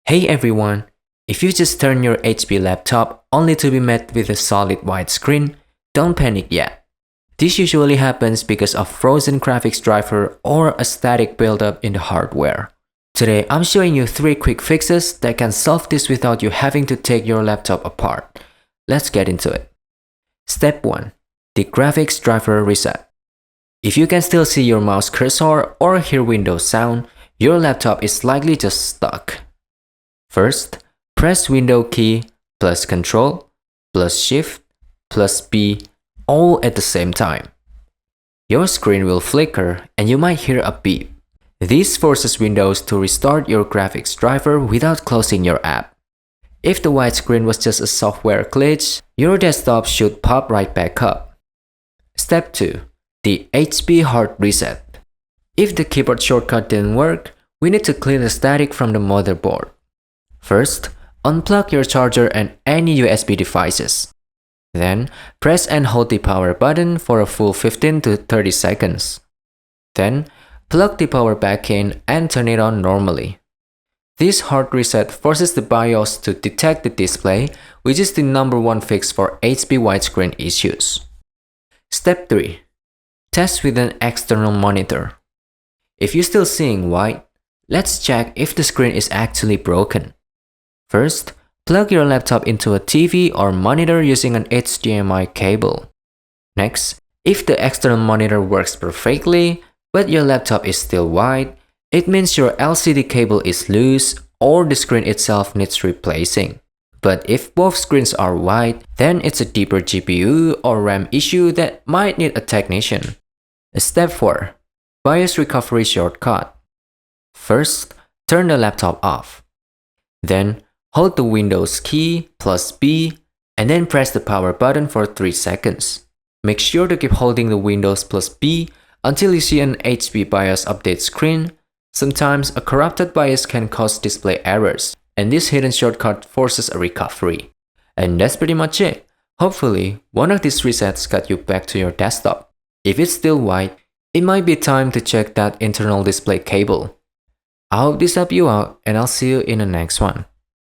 Hey everyone! If you just turn your HP laptop only to be met with a solid white screen, don't panic yet. This usually happens because of frozen graphics driver or a static buildup in the hardware. Today I'm showing you 3 quick fixes that can solve this without you having to take your laptop apart. Let's get into it. Step 1. The graphics driver reset. If you can still see your mouse cursor or hear Windows sound, your laptop is likely just stuck. First, press Windows key plus Control plus Shift plus B all at the same time. Your screen will flicker and you might hear a beep. This forces Windows to restart your graphics driver without closing your app. If the white screen was just a software glitch, your desktop should pop right back up. Step 2. The HP hard reset. If the keyboard shortcut didn't work, we need to clear the static from the motherboard. First, unplug your charger and any USB devices. Then, press and hold the power button for a full 15 to 30 seconds. Then, plug the power back in and turn it on normally. This hard reset forces the BIOS to detect the display, which is the #1 fix for HP widescreen issues. Step 3. Test with an external monitor. If you're still seeing white, let's check if the screen is actually broken. First, plug your laptop into a TV or monitor using an HDMI cable. Next, if the external monitor works perfectly, but your laptop is still white, it means your LCD cable is loose or the screen itself needs replacing. But if both screens are white, then it's a deeper GPU or RAM issue that might need a technician. Step 4. BIOS recovery shortcut. First, turn the laptop off. Then, hold the Windows key plus B and then press the power button for 3 seconds. Make sure to keep holding the Windows plus B until you see an HP BIOS update screen. Sometimes a corrupted BIOS can cause display errors, and this hidden shortcut forces a recovery. And that's pretty much it. Hopefully, one of these resets got you back to your desktop. If it's still white, it might be time to check that internal display cable. I hope this helped you out and I'll see you in the next one.